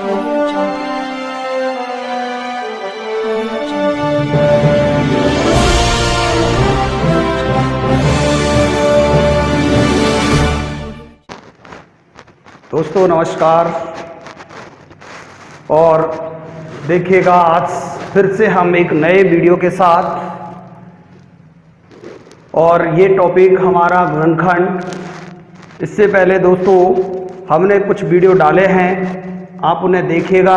Audio Jungle. Audio Jungle. दोस्तों नमस्कार। और देखिएगा आज फिर से हम एक नए वीडियो के साथ, और ये टॉपिक हमारा गुणनखंड। इससे पहले दोस्तों हमने कुछ वीडियो डाले हैं, आप उन्हें देखिएगा।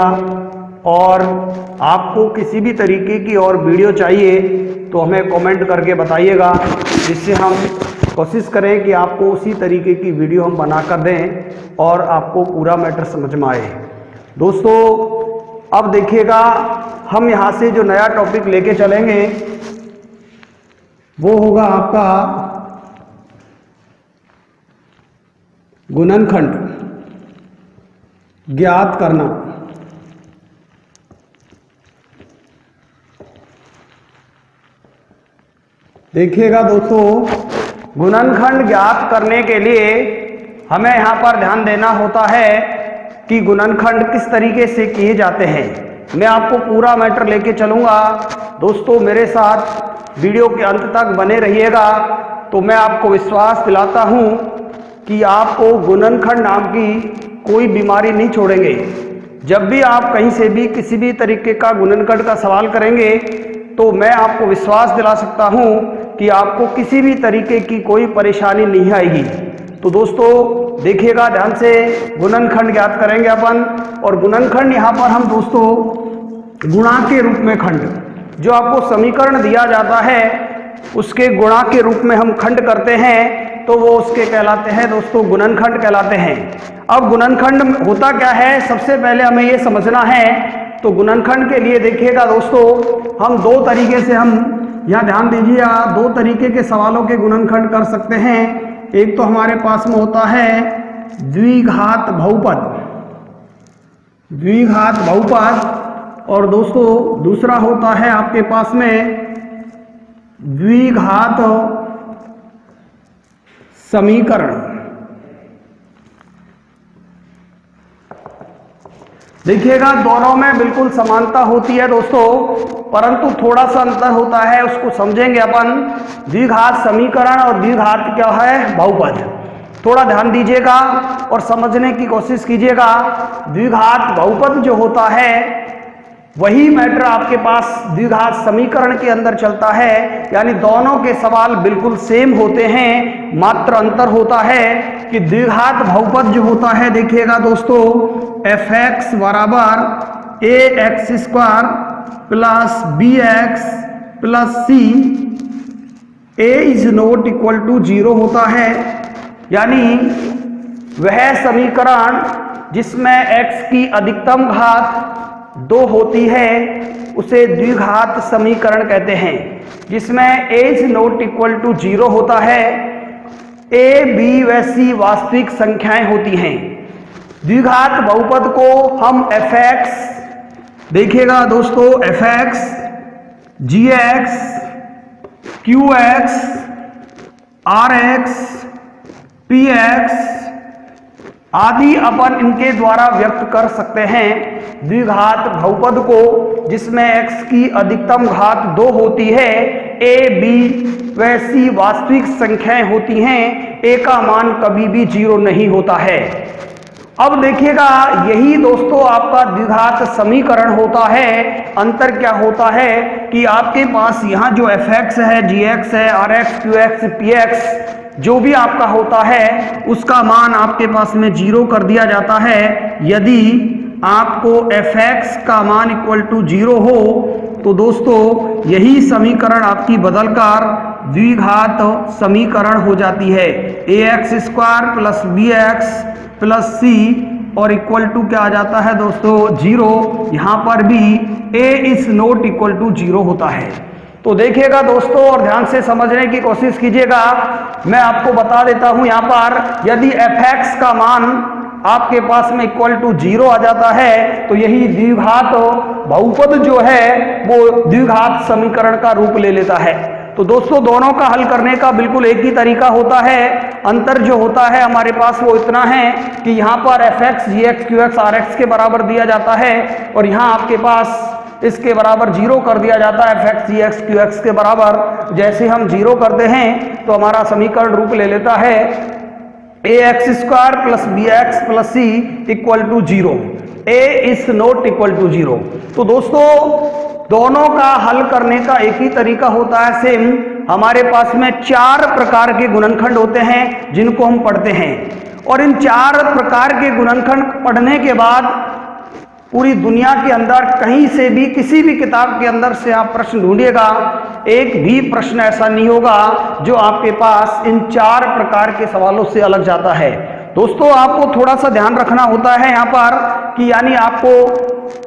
और आपको किसी भी तरीके की और वीडियो चाहिए तो हमें कमेंट करके बताइएगा, जिससे हम कोशिश करें कि आपको उसी तरीके की वीडियो हम बना कर दें और आपको पूरा मैटर समझ में आए। दोस्तों अब देखिएगा, हम यहाँ से जो नया टॉपिक लेके चलेंगे वो होगा आपका गुणनखंड ज्ञात करना। देखिएगा दोस्तों, गुणनखंड ज्ञात करने के लिए हमें यहाँ पर ध्यान देना होता है कि गुणनखंड किस तरीके से किए जाते हैं। मैं आपको पूरा मैटर लेके चलूँगा। दोस्तों मेरे साथ वीडियो के अंत तक बने रहिएगा, तो मैं आपको विश्वास दिलाता हूँ कि आपको गुणनखंड नाम की कोई बीमारी नहीं छोड़ेंगे। जब भी आप कहीं से भी किसी भी तरीके का गुणनखंड का सवाल करेंगे तो मैं आपको विश्वास दिला सकता हूँ कि आपको किसी भी तरीके की कोई परेशानी नहीं आएगी। तो दोस्तों देखिएगा ध्यान से, गुणनखंड ज्ञात करेंगे अपन। और गुणनखंड यहाँ पर हम दोस्तों गुणा के रूप में खंड, जो आपको समीकरण दिया जाता है उसके गुणा के रूप में हम खंड करते हैं, तो वो उसके कहलाते हैं दोस्तों गुणनखंड कहलाते हैं। अब गुणनखंड होता क्या है, सबसे पहले हमें ये समझना है। तो गुणनखंड के लिए देखिएगा दोस्तों, हम दो तरीके से, हम यहाँ ध्यान दीजिए, दो तरीके के सवालों के गुणनखंड कर सकते हैं। एक तो हमारे पास में होता है द्विघात बहुपद, द्विघात बहुपद, और दोस्तों दूसरा होता है आपके पास में द्विघात समीकरण। देखिएगा दोनों में बिल्कुल समानता होती है दोस्तों, परंतु थोड़ा सा अंतर होता है, उसको समझेंगे अपन। द्विघात समीकरण और द्विघात क्या है, बहुपद। थोड़ा ध्यान दीजिएगा और समझने की कोशिश कीजिएगा। द्विघात बहुपद जो होता है वही मैटर आपके पास द्विघात समीकरण के अंदर चलता है, यानी दोनों के सवाल बिल्कुल सेम होते हैं। मात्र अंतर होता है कि द्विघात बहुपद जो होता है, देखिएगा दोस्तों, fx बराबर ax² plus bx plus c a is not equal to 0 होता है। यानी वह समीकरण जिसमें x की अधिकतम घात 2 होती है उसे द्विघात समीकरण कहते हैं। जिसमें a is not equal to 0 होता है, a b व c वास्तविक संख्याएं होती हैं। द्विघात बहुपद को हम fx, देखिएगा दोस्तों, fx, gx, qx, rx, px आदि अपन इनके द्वारा व्यक्त कर सकते हैं। द्विघात बहुपद को जिसमें x की अधिकतम घात 2 होती है, a b व c वास्तविक संख्याएं होती हैं, a का मान कभी भी 0 नहीं होता है। अब देखिएगा यही दोस्तों आपका द्विघात समीकरण होता है। अंतर क्या होता है कि आपके पास यहाँ जो fx है, gx है, rx, qx, px जो भी आपका होता है उसका मान आपके पास में 0 कर दिया जाता है। यदि आपको fx का मान इक्वल टू 0 हो तो दोस्तों यही समीकरण आपकी बदलकर द्विघात समीकरण हो जाती है। ax² plus bx plus c और इक्वल टू क्या आ जाता है दोस्तों, 0। यहाँ पर भी a is not equal to 0 होता है। तो देखिएगा दोस्तों और ध्यान से समझने की कोशिश कीजिएगा। मैं आपको बता देता हूं, यहाँ पर यदि fx का मान आपके पास में इक्वल टू 0 आ जाता है तो यही द्विघात बहुपद जो है वो द्विघात समीकरण का रूप ले लेता है। तो दोस्तों दोनों का हल करने का बिल्कुल एक ही तरीका होता है। अंतर जो होता है हमारे पास वो इतना है कि यहाँ पर fx, gx, qx, rx के बराबर दिया जाता है और यहाँ आपके पास इसके बराबर 0 कर दिया जाता है fx, gx, qx के बराबर। जैसे हम 0 करते हैं तो हमारा समीकरण रूप ले लेता है ax² plus bx plus c equal to 0। a is not equal to 0। तो दोस्तों दोनों का हल करने का एक ही तरीका होता है सेम। हमारे पास में 4 प्रकार के गुणनखंड होते हैं जिनको हम पढ़ते हैं और इन 4 प्रकार के गुणनखंड पढ़ने के बाद पूरी दुनिया के अंदर कहीं से भी किसी भी किताब के अंदर से आप प्रश्न ढूंढिएगा, एक भी प्रश्न ऐसा नहीं होगा जो आपके पास इन 4 प्रकार के सवालों से अलग जाता है। दोस्तों आपको थोड़ा सा ध्यान रखना होता है यहाँ पर कि यानी आपको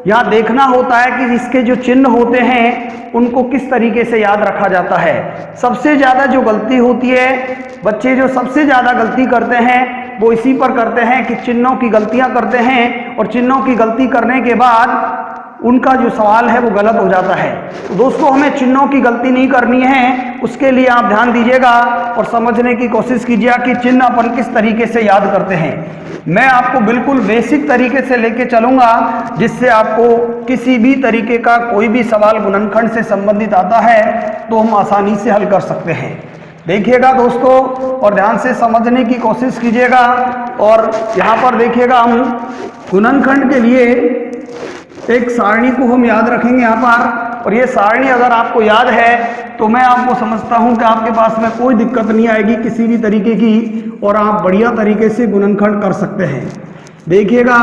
यहाँ देखना होता है कि इसके जो चिन्ह होते हैं उनको किस तरीके से याद रखा जाता है। सबसे ज़्यादा जो गलती होती है, बच्चे जो सबसे ज़्यादा गलती करते हैं वो इसी पर करते हैं कि चिन्हों की गलतियां करते हैं और चिन्हों की गलती करने के बाद उनका जो सवाल है वो गलत हो जाता है। तो दोस्तों हमें चिन्हों की गलती नहीं करनी है, उसके लिए आप ध्यान दीजिएगा और समझने की कोशिश कीजिएगा कि चिन्ह अपन किस तरीके से याद करते हैं। मैं आपको बिल्कुल बेसिक तरीके से लेके चलूंगा जिससे आपको किसी भी तरीके का कोई भी सवाल गुणनखंड से संबंधित आता है तो हम आसानी से हल कर सकते हैं। देखिएगा दोस्तों और ध्यान से समझने की कोशिश कीजिएगा। और यहाँ पर देखिएगा हम गुणनखंड के लिए एक सारणी को हम याद रखेंगे यहाँ पर, और ये सारणी अगर आपको याद है तो मैं आपको समझता हूँ कि आपके पास में कोई दिक्कत नहीं आएगी किसी भी तरीके की और आप बढ़िया तरीके से गुणनखंड कर सकते हैं। देखिएगा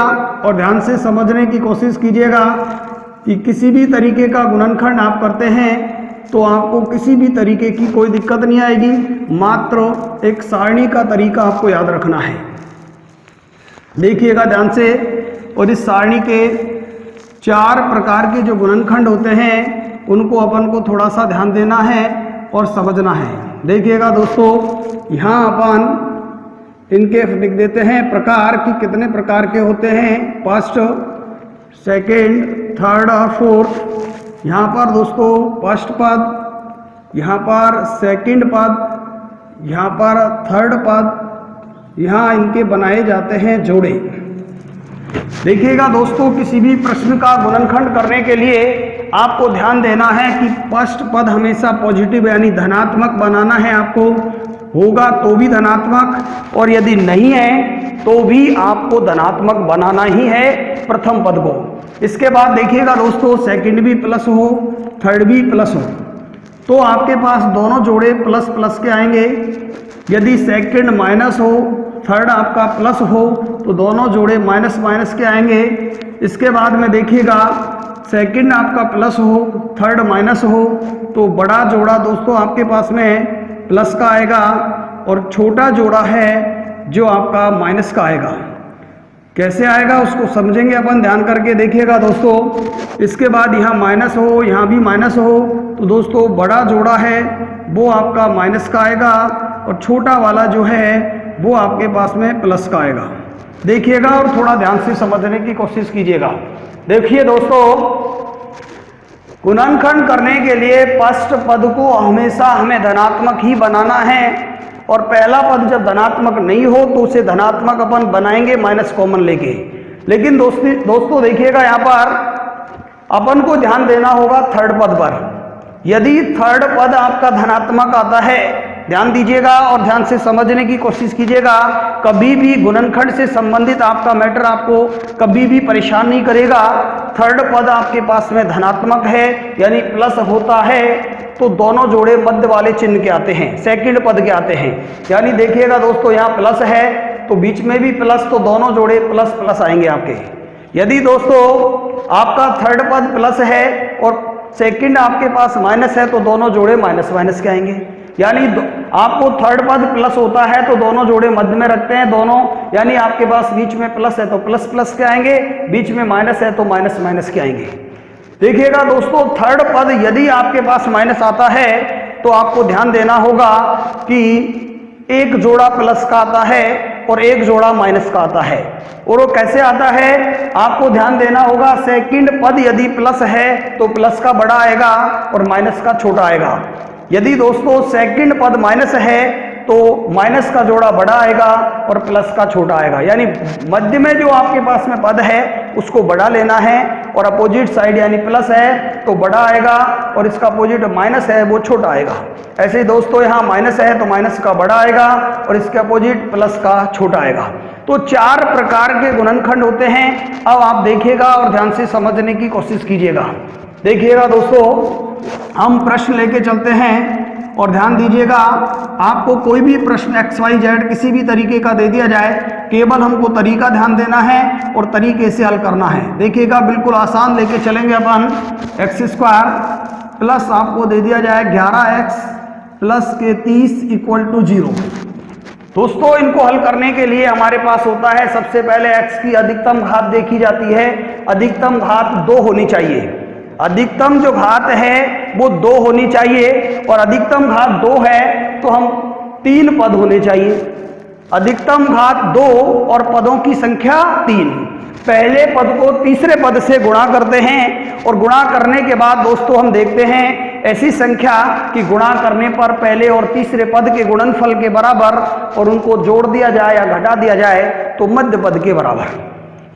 और ध्यान से समझने की कोशिश कीजिएगा कि किसी भी तरीके का गुणनखंड आप करते हैं तो आपको किसी भी तरीके की कोई दिक्कत नहीं आएगी, मात्र एक सारणी का तरीका आपको याद रखना है। देखिएगा ध्यान से, और इस सारणी के 4 प्रकार के जो गुणनखंड होते हैं उनको अपन को थोड़ा सा ध्यान देना है और समझना है। देखिएगा दोस्तों यहाँ अपन इनके लिख देते हैं प्रकार कि कितने प्रकार के होते हैं, फर्स्ट, सेकेंड, थर्ड और फोर्थ। यहाँ पर दोस्तों फर्स्ट पद, यहाँ पर सेकंड पद, यहाँ पर थर्ड पद, यहाँ इनके बनाए जाते हैं जोड़े। देखिएगा दोस्तों किसी भी प्रश्न का गुणनखंड करने के लिए आपको ध्यान देना है कि फर्स्ट पद हमेशा पॉजिटिव यानी धनात्मक बनाना है आपको, होगा तो भी धनात्मक और यदि नहीं है तो भी आपको धनात्मक बनाना ही है प्रथम पद को। इसके बाद देखिएगा दोस्तों सेकंड भी प्लस हो, थर्ड भी प्लस हो तो आपके पास दोनों जोड़े प्लस प्लस के आएंगे। यदि सेकंड माइनस हो, थर्ड आपका प्लस हो तो दोनों जोड़े माइनस माइनस के आएंगे। इसके बाद में देखिएगा सेकंड आपका प्लस हो, थर्ड माइनस हो तो बड़ा जोड़ा दोस्तों आपके पास में प्लस का आएगा और छोटा जोड़ा है जो आपका माइनस का आएगा। कैसे आएगा उसको समझेंगे अपन ध्यान करके। देखिएगा दोस्तों इसके बाद यहाँ माइनस हो, यहाँ भी माइनस हो तो दोस्तों बड़ा जोड़ा है वो आपका माइनस का आएगा और छोटा वाला जो है वो आपके पास में प्लस का आएगा। देखिएगा और थोड़ा ध्यान से समझने की कोशिश कीजिएगा। देखिए दोस्तों गुणनखंड करने के लिए फर्स्ट पद को हमेशा हमें धनात्मक ही बनाना है और पहला पद जब धनात्मक नहीं हो तो उसे धनात्मक अपन बनाएंगे माइनस कॉमन लेके। लेकिन दोस्तों देखिएगा यहाँ पर अपन को ध्यान देना होगा थर्ड पद पर। यदि थर्ड पद आपका धनात्मक आता है, ध्यान दीजिएगा और ध्यान से समझने की कोशिश कीजिएगा, कभी भी गुणनखंड से संबंधित आपका मैटर आपको कभी भी परेशान नहीं करेगा। थर्ड पद आपके पास में धनात्मक है यानी प्लस होता है तो दोनों जोड़े मध्य वाले चिन्ह के आते हैं, सेकंड पद के आते हैं। यानी देखिएगा दोस्तों यहाँ प्लस है तो बीच में भी प्लस तो दोनों जोड़े प्लस प्लस आएंगे आपके। यदि दोस्तों आपका थर्ड पद प्लस है और सेकंड आपके पास माइनस है तो दोनों जोड़े माइनस माइनस के आएंगे। यानी आपको थर्ड पद प्लस होता है तो दोनों जोड़े मध्य में रखते हैं दोनों, यानी आपके पास बीच में प्लस है तो प्लस प्लस के आएंगे, बीच में माइनस है तो माइनस माइनस के आएंगे। देखिएगा दोस्तों थर्ड पद यदि आपके पास माइनस आता है तो आपको ध्यान देना होगा कि एक जोड़ा प्लस का आता है और एक जोड़ा माइनस का आता है। और वो कैसे आता है आपको ध्यान देना होगा, सेकंड पद यदि प्लस है तो प्लस का बड़ा आएगा और माइनस का छोटा आएगा। यदि दोस्तों सेकंड पद माइनस है तो माइनस का जोड़ा बड़ा आएगा और प्लस का छोटा आएगा, यानी मध्य में जो आपके पास में पद है उसको बड़ा लेना है और अपोजिट साइड यानी प्लस है तो बड़ा आएगा और इसका अपोजिट माइनस है वो छोटा आएगा। ऐसे ही दोस्तों यहाँ माइनस है तो माइनस का बड़ा आएगा और इसके अपोजिट प्लस का छोटा आएगा। तो 4 प्रकार के गुणनखंड होते हैं। अब आप देखिएगा और ध्यान से समझने की कोशिश कीजिएगा। देखिएगा दोस्तों, हम प्रश्न लेके चलते हैं और ध्यान दीजिएगा, आपको कोई भी प्रश्न XYZ किसी भी तरीके का दे दिया जाए, केवल हमको तरीका ध्यान देना है और तरीके से हल करना है। देखिएगा बिल्कुल आसान लेके चलेंगे अपन। x² प्लस आपको दे दिया जाए 11x प्लस के 30 = 0। दोस्तों इनको हल करने के लिए हमारे पास होता है, सबसे पहले x की अधिकतम घात देखी जाती है। अधिकतम घात 2 होनी चाहिए। अधिकतम जो घात है वो 2 होनी चाहिए और अधिकतम घात 2 है तो हम 3 पद होने चाहिए। अधिकतम घात 2 और पदों की संख्या 3। पहले पद को तीसरे पद से गुणा करते हैं और गुणा करने के बाद दोस्तों हम देखते हैं ऐसी संख्या कि गुणा करने पर पहले और तीसरे पद के गुणनफल के बराबर और उनको जोड़ दिया जाए या घटा दिया जाए तो मध्य पद के बराबर,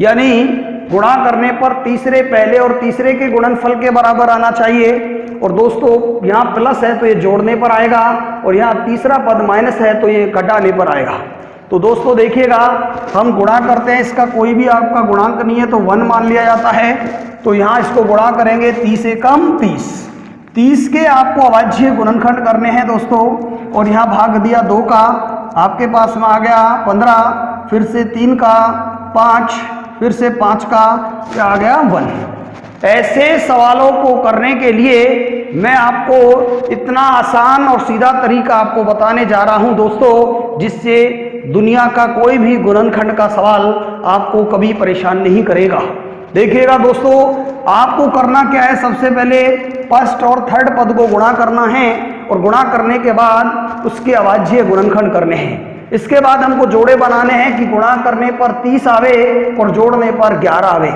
यानी गुणा करने पर तीसरे पहले और तीसरे के गुणनफल के बराबर आना चाहिए। और दोस्तों यहाँ प्लस है तो ये जोड़ने पर आएगा और यहाँ तीसरा पद माइनस है तो ये घटाने पर आएगा। तो दोस्तों देखिएगा, हम गुणा करते हैं, इसका कोई भी आपका गुणांक नहीं है तो 1 मान लिया जाता है। तो यहाँ इसको गुणा करेंगे 30 से कम 30 के आपको अभाज्य गुणनखंड करने हैं दोस्तों। और यहाँ भाग दिया 2 का, आपके पास में आ गया 15, फिर से 3 का 5, फिर से 5 का क्या आ गया 1। ऐसे सवालों को करने के लिए मैं आपको इतना आसान और सीधा तरीका आपको बताने जा रहा हूं दोस्तों, जिससे दुनिया का कोई भी गुणनखंड का सवाल आपको कभी परेशान नहीं करेगा। देखिएगा दोस्तों, आपको करना क्या है, सबसे पहले फर्स्ट और थर्ड पद को गुणा करना है और गुणा करने के बाद उसके अभाज्य गुणनखंड करने हैं। इसके बाद हमको जोड़े बनाने हैं कि गुणा करने पर 30 आवे और जोड़ने पर 11 आवे।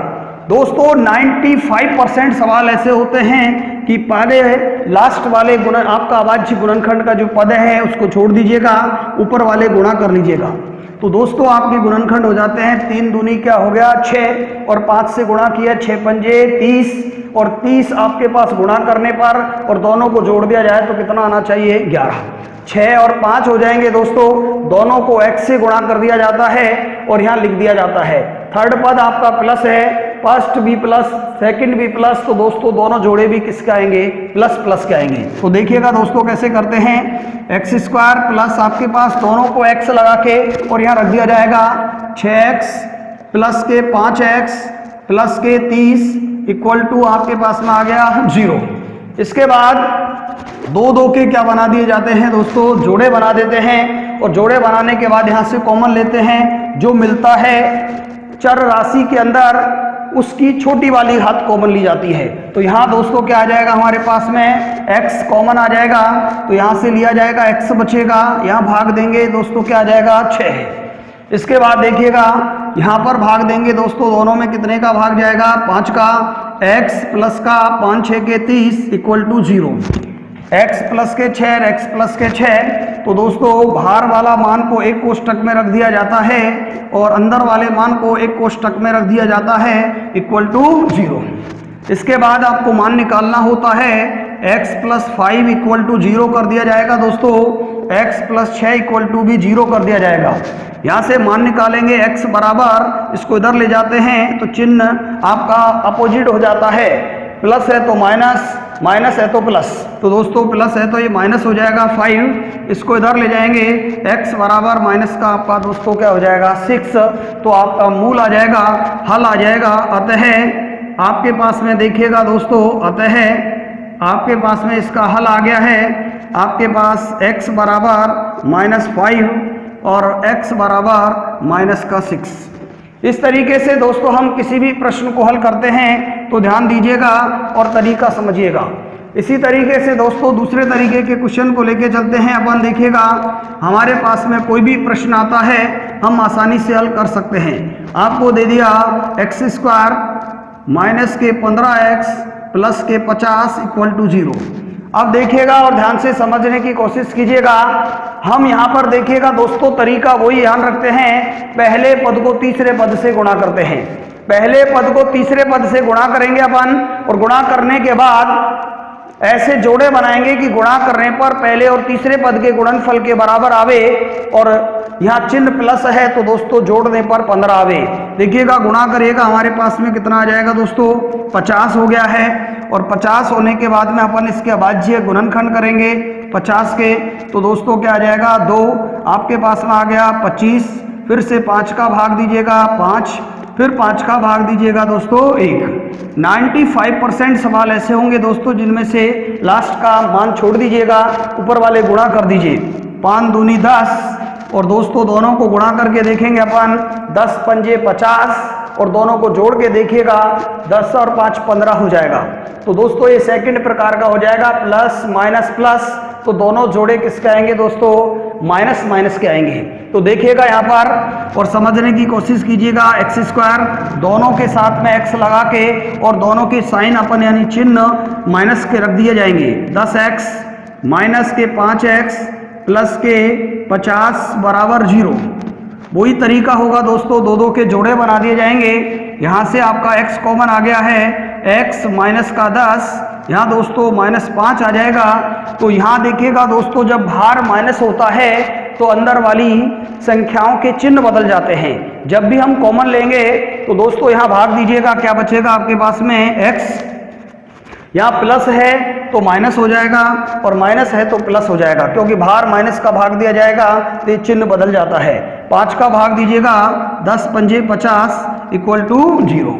दोस्तों 95% सवाल ऐसे होते हैं कि पहले लास्ट वाले गुणन आपका अभाज्य गुणनखंड का जो पद है उसको छोड़ दीजिएगा, ऊपर वाले गुणा कर लीजिएगा। तो दोस्तों आपके गुणनखंड हो जाते हैं 3 दूनी क्या हो गया 6 और 5 से गुणा किया 6 पंजे 30 और 30 आपके पास गुणा करने पर और दोनों को जोड़ दिया जाए तो कितना आना चाहिए 11। 6 और 5 हो जाएंगे दोस्तों, दोनों को x से गुणा कर दिया जाता है और यहाँ लिख दिया जाता है। थर्ड पद आपका प्लस है, फर्स्ट भी प्लस सेकंड भी प्लस, तो दोस्तों दोनों जोड़े भी किसके आएंगे प्लस प्लस के आएंगे। तो देखिएगा दोस्तों कैसे करते हैं, x² प्लस आपके पास दोनों को x लगा के और यहाँ रख दिया जाएगा 6x प्लस के 5x प्लस के 30 = आपके पास में आ गया 0। इसके बाद 2 के क्या बना दिए जाते हैं दोस्तों, जोड़े बना देते हैं और जोड़े बनाने के बाद यहाँ से कॉमन लेते हैं, जो मिलता है चर राशि के अंदर उसकी छोटी वाली घात कॉमन ली जाती है। तो यहाँ दोस्तों क्या आ जाएगा हमारे पास में x कॉमन आ जाएगा, तो यहाँ से लिया जाएगा x बचेगा, यहाँ भाग देंगे दोस्तों क्या आ जाएगा 6। इसके बाद देखिएगा यहाँ पर भाग देंगे दोस्तों, दोनों में कितने का भाग जाएगा 5 का, x प्लस का 5 6 के 30 = 0। x प्लस के 6 और x प्लस के 6, तो दोस्तों बाहर वाला मान को एक कोष्टक में रख दिया जाता है और अंदर वाले मान को एक कोष्टक में रख दिया जाता है = 0। इसके बाद आपको मान निकालना होता है, x प्लस 5 = 0 कर दिया जाएगा दोस्तों, x प्लस 6 = भी 0 कर दिया जाएगा। यहाँ से मान निकालेंगे x बराबर, इसको इधर ले जाते हैं तो चिन्ह आपका अपोजिट हो जाता है, प्लस है तो माइनस, माइनस है तो प्लस। तो दोस्तों प्लस है तो ये माइनस हो जाएगा 5, इसको इधर ले जाएंगे, x बराबर माइनस का आपका दोस्तों क्या हो जाएगा 6, तो आपका मूल आ जाएगा, हल आ जाएगा। अतः आपके पास में देखिएगा दोस्तों, अतः आपके पास में इसका हल आ गया है, आपके पास x बराबर -5 और x बराबर -6। इस तरीके से दोस्तों हम किसी भी प्रश्न को हल करते हैं तो ध्यान दीजिएगा और तरीका समझिएगा। इसी तरीके से दोस्तों दूसरे तरीके के क्वेश्चन को लेके चलते हैं अपन। देखिएगा हमारे पास में कोई भी प्रश्न आता है हम आसानी से हल कर सकते हैं। आपको दे दिया x² माइनस के 15x प्लस के 50 = 0। अब देखिएगा और ध्यान से समझने की कोशिश कीजिएगा। हम यहाँ पर देखिएगा दोस्तों, तरीका वही ध्यान रखते हैं, पहले पद को तीसरे पद से गुणा करते हैं। पहले पद को तीसरे पद से गुणा करेंगे अपन, और गुणा करने के बाद ऐसे जोड़े बनाएंगे कि गुणा करने पर पहले और तीसरे पद के गुणनफल के बराबर आवे, और यहाँ चिन्ह प्लस है तो दोस्तों जोड़ने पर 15 आवे। देखिएगा गुणा करिएगा, हमारे पास में कितना आ जाएगा दोस्तों, 50 हो गया है। और 50 होने के बाद में अपन इसके अभाज्य गुणनखंड करेंगे 50 के, तो दोस्तों क्या आ जाएगा, 2 आपके पास में आ गया 25, फिर से 5 का भाग दीजिएगा 5, फिर 5 का भाग दीजिएगा दोस्तों 1। 95% सवाल ऐसे होंगे दोस्तों जिनमें से लास्ट का मान छोड़ दीजिएगा, ऊपर वाले गुणा कर दीजिए। 5 दूनी 10, और दोस्तों दोनों को गुणा करके देखेंगे अपन, 10 पंजे 50, और दोनों को जोड़ के देखिएगा 10 और 5 15 हो जाएगा। तो दोस्तों ये सेकंड प्रकार का हो जाएगा, प्लस माइनस प्लस, तो दोनों जोड़े किसके आएंगे दोस्तों, माइनस माइनस के आएंगे। तो देखिएगा यहाँ पर और समझने की कोशिश कीजिएगा, एक्स स्क्वायर दोनों के साथ में एक्स लगा के और दोनों के साइन अपन यानी चिन्ह माइनस के रख दिए जाएंगे। 10x माइनस के 5x प्लस के 50 बराबर 0। वही तरीका होगा दोस्तों, दो के जोड़े बना दिए जाएंगे। यहाँ से आपका x कॉमन आ गया है, x माइनस का 10, यहाँ दोस्तों माइनस 5 आ जाएगा। तो यहाँ देखिएगा दोस्तों, जब भार माइनस होता है तो अंदर वाली संख्याओं के चिन्ह बदल जाते हैं। जब भी हम कॉमन लेंगे तो दोस्तों यहाँ भाग दीजिएगा, क्या बचेगा आपके पास में, x, यहाँ प्लस है तो माइनस हो जाएगा, और माइनस है तो प्लस हो जाएगा, क्योंकि भार माइनस का भाग दिया जाएगा तो ये चिन्ह बदल जाता है। 5 का भाग दीजिएगा, 10 पंजे 50 इक्वल टू 0।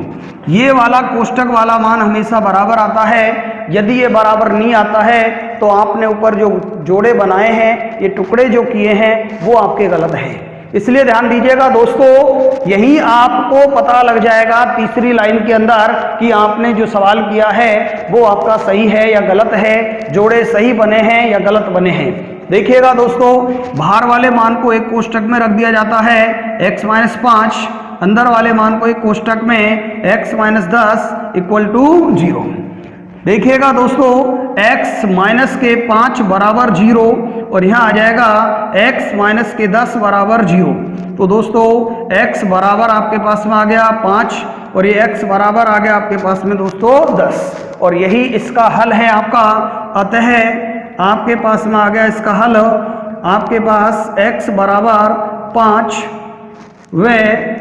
ये वाला कोष्टक वाला मान हमेशा बराबर आता है। यदि ये बराबर नहीं आता है तो आपने ऊपर जो जोड़े बनाए हैं, ये टुकड़े जो किए हैं, वो आपके गलत हैं। इसलिए ध्यान दीजिएगा दोस्तों, यही आपको पता लग जाएगा तीसरी लाइन के अंदर कि आपने जो सवाल किया है वो आपका सही है या गलत है, जोड़े सही बने हैं या गलत बने हैं। देखिएगा दोस्तों, भार वाले मान को एक कोष्टक में रख दिया जाता है, x माइनस 5, अंदर वाले मान को एक कोष्टक में x माइनस 10 इक्वल टू 0। देखिएगा दोस्तों, x माइनस के 5 बराबर 0, और यहाँ आ जाएगा x माइनस के 10 बराबर 0। तो दोस्तों x बराबर आपके पास में आ गया 5, और ये x बराबर आ गया आपके पास में दोस्तों 10, और यही इसका हल है आपका। अतः आपके पास में आ गया इसका हल, आपके पास x बराबर 5 व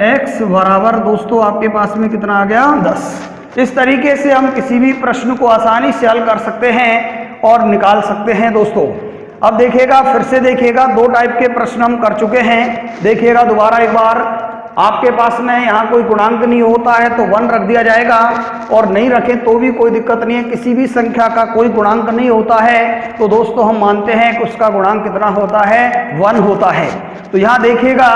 x बराबर दोस्तों आपके पास में कितना आ गया, 10। इस तरीके से हम किसी भी प्रश्न को आसानी से हल कर सकते हैं और निकाल सकते हैं दोस्तों। अब देखिएगा, फिर से देखिएगा, 2 टाइप के प्रश्न हम कर चुके हैं। देखिएगा दोबारा एक बार, आपके पास में यहाँ कोई गुणांक नहीं होता है तो 1 रख दिया जाएगा, और नहीं रखें तो भी कोई दिक्कत नहीं है। किसी भी संख्या का कोई गुणांक नहीं होता है तो दोस्तों हम मानते हैं कि उसका गुणांक कितना होता है, 1 होता है। तो यहाँ देखिएगा,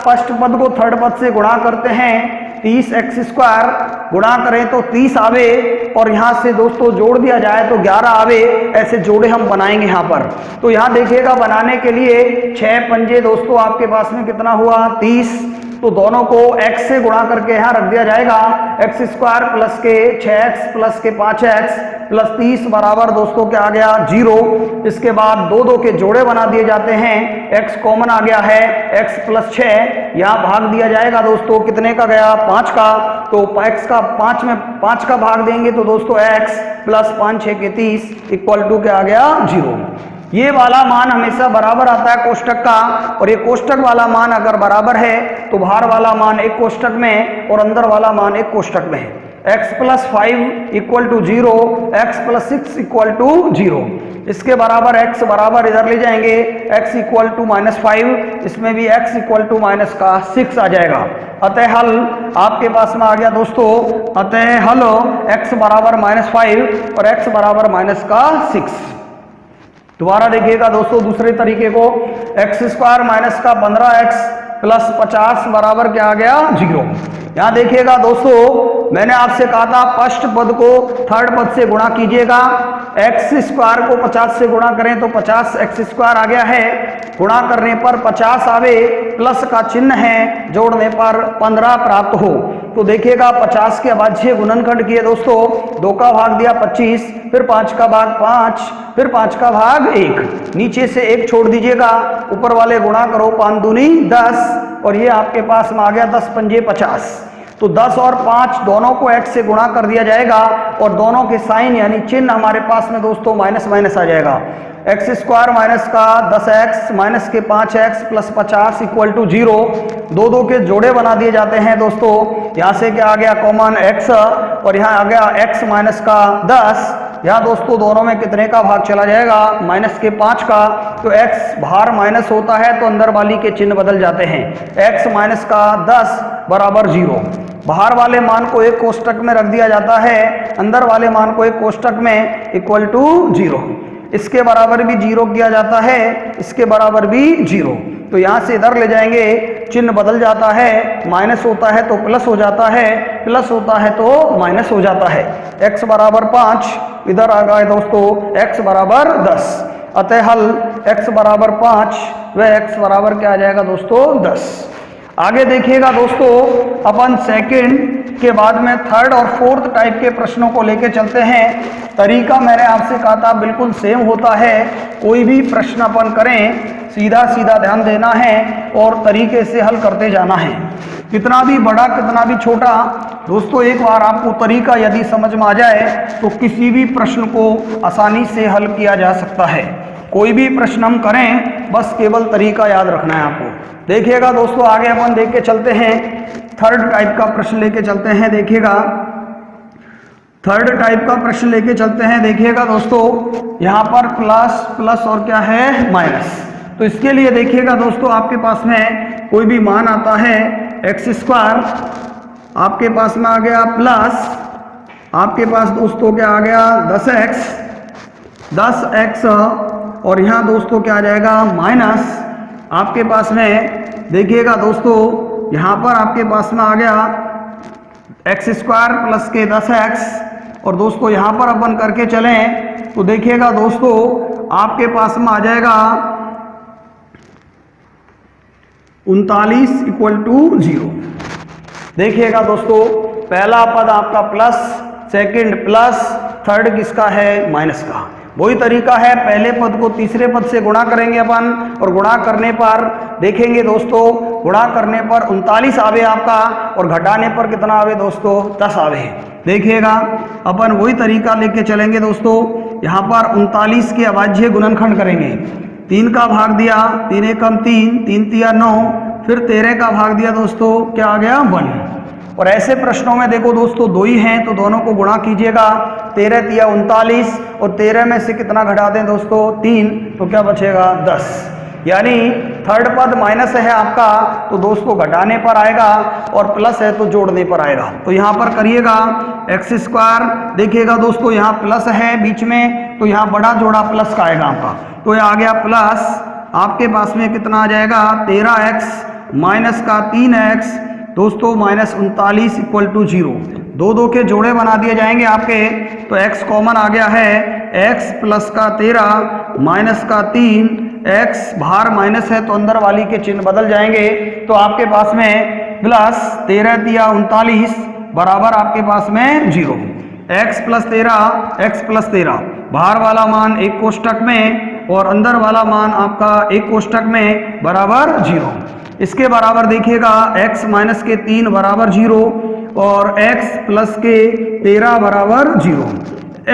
फर्स्ट पद को थर्ड पद से गुणा करते हैं, 30x स्क्वायर गुणा करें तो 30 आवे, और यहाँ से दोस्तों जोड़ दिया जाए तो 11 आवे। ऐसे जोड़े हम बनाएंगे यहाँ पर। तो यहाँ देखिएगा, बनाने के लिए 6 पंजे दोस्तों आपके पास में कितना हुआ, 30। तो दोनों को x से गुणा करके यहाँ रख दिया जाएगा, x स्क्वायर प्लस के 6x प्लस के 5x प्लस 30 बराबर दोस्तों क्या आ गया, 0। इसके बाद 2 के जोड़े बना दिए जाते हैं, x कॉमन आ गया है, x प्लस 6, यहाँ भाग दिया जाएगा दोस्तों, कितने का गया, 5 का। तो x का 5 में 5 का भाग देंगे तो दोस्तों x प्लस 5 6 के 30 इक्वल टू क्या आ गया, 0। ये वाला मान हमेशा बराबर आता है कोष्टक का, और ये कोष्टक वाला मान अगर बराबर है तो बाहर वाला मान एक कोष्टक में और अंदर वाला मान एक कोष्टक में है। x plus 5 equal to 0, x plus 6 equal to 0। इसके बराबर x बराबर इधर ले जाएंगे, x इक्वल टू -5, इसमें भी x इक्वल टू माइनस का 6 आ जाएगा। अतः हल आपके पास में आ गया दोस्तों, अतः हल x बराबर -5 और x बराबर माइनस का 6। दोबारा देखिएगा दोस्तों दूसरे तरीके को, x स्क्वायर माइनस का 15x प्लस 50 बराबर क्या आ गया, 0। यहाँ देखिएगा दोस्तों, मैंने आपसे कहा था फर्स्ट पद को थर्ड पद से गुणा कीजिएगा। एक्स स्क्वायर को 50 से गुणा करें तो 50 एक्स स्क्वायर आ गया है, गुणा करने पर 50 आवे, प्लस का चिन्ह है, जोड़ने पर 15 प्राप्त हो। तो देखिएगा 50 के अभाज्य गुणनखंड किए दोस्तों, 2 का भाग दिया 25, फिर 5 का भाग 5, फिर 5 का भाग 1, नीचे से 1 छोड़ दीजिएगा, ऊपर वाले गुणा करो, 5 दूनी 10 और ये आपके पास में आ गया 10 पंजे 50। तो 10 और 5 दोनों को x से गुणा कर दिया जाएगा और दोनों के साइन यानी चिन्ह हमारे पास में दोस्तों माइनस माइनस आ जाएगा। एक्स स्क्वायर माइनस का 10x माइनस के 5x प्लस 50 इक्वल टू 0। दो के जोड़े बना दिए जाते हैं दोस्तों। यहाँ से क्या आ गया कॉमन x और यहाँ आ गया x माइनस का 10। यहाँ दोस्तों दोनों में कितने का भाग चला जाएगा, माइनस के 5 का। तो x बाहर माइनस होता है तो अंदर वाली के चिन्ह बदल जाते हैं। x माइनस का 10 बराबर 0। बाहर वाले मान को एक कोष्टक में रख दिया जाता है, अंदर वाले मान को एक कोष्टक में इक्वल टू 0। इसके बराबर भी 0 किया जाता है, इसके बराबर भी 0। तो यहाँ से इधर ले जाएंगे, चिन्ह बदल जाता है, माइनस होता है तो प्लस हो जाता है, प्लस होता है तो माइनस हो जाता है। x बराबर 5 इधर आ गए दोस्तों, x बराबर 10। अतः हल x बराबर 5 व x बराबर क्या आ जाएगा दोस्तों 10। आगे देखिएगा दोस्तों, अपन सेकंड के बाद में थर्ड और फोर्थ टाइप के प्रश्नों को लेके चलते हैं। तरीका मैंने आपसे कहा था बिल्कुल सेम होता है। कोई भी प्रश्न अपन करें सीधा सीधा ध्यान देना है और तरीके से हल करते जाना है, कितना भी बड़ा कितना भी छोटा। दोस्तों एक बार आपको तरीका यदि समझ में आ जाए तो किसी भी प्रश्न को आसानी से हल किया जा सकता है। कोई भी प्रश्न हम करें बस केवल तरीका याद रखना है आपको। देखिएगा दोस्तों, आगे अपन देख के चलते हैं, थर्ड टाइप का प्रश्न लेके चलते हैं। देखिएगा थर्ड टाइप का प्रश्न लेके चलते हैं। देखिएगा दोस्तों, यहाँ पर प्लस प्लस और क्या है माइनस। तो इसके लिए देखिएगा दोस्तों, आपके पास में कोई भी मान आता है एक्स स्क्वायर, आपके पास में आ गया प्लस, आपके पास दोस्तों क्या आ गया 10x और यहाँ दोस्तों क्या आ जाएगा माइनस। आपके पास में देखिएगा दोस्तों, यहाँ पर आपके पास में आ गया एक्स स्क्वायर प्लस के 10x और दोस्तों यहाँ पर अपन करके चलें तो देखिएगा दोस्तों आपके पास में आ जाएगा 39 इक्वल टू 0। देखिएगा दोस्तों, पहला पद आपका प्लस, सेकंड प्लस, थर्ड किसका है माइनस का। वही तरीका है, पहले पद को तीसरे पद से गुणा करेंगे अपन और गुणा करने पर देखेंगे दोस्तों, गुणा करने पर 39 आवे आपका और घटाने पर कितना आवे दोस्तों 10 आवे। देखिएगा अपन वही तरीका लेके चलेंगे दोस्तों। यहाँ पर 39 के अभाज्य गुणनखंड करेंगे। 3 का भाग दिया, 3 एकम 3, 3 तिया 9, फिर 13 का भाग दिया दोस्तों क्या आ गया 1। और ऐसे प्रश्नों में देखो दोस्तों 2 ही हैं तो दोनों को गुणा कीजिएगा। 13 तिया 39 और 13 में से कितना घटा दें दोस्तों 3, तो क्या बचेगा 10। यानी थर्ड पद माइनस है आपका तो दोस्तों घटाने पर आएगा और प्लस है तो जोड़ने पर आएगा। तो यहाँ पर करिएगा एक्स स्क्वायर, देखिएगा दोस्तों यहाँ प्लस है बीच में तो यहाँ बड़ा जोड़ा प्लस का आएगा आपका। तो ये आ गया प्लस, आपके पास में कितना आ जाएगा 13x माइनस का 3x दोस्तों माइनस 39 इक्वल टू 0। 2 के जोड़े बना दिए जाएंगे आपके। तो x कॉमन आ गया है, x प्लस का 13 माइनस का 3, x बाहर माइनस है तो अंदर वाली के चिन्ह बदल जाएंगे। तो आपके पास में प्लस 13 तिया 39 बराबर आपके पास में 0। x प्लस 13 बाहर वाला मान एक कोष्टक में और अंदर वाला मान आपका एक कोष्टक में बराबर 0। इसके बराबर देखिएगा x माइनस के 3 बराबर 0 और x प्लस के 13 बराबर 0।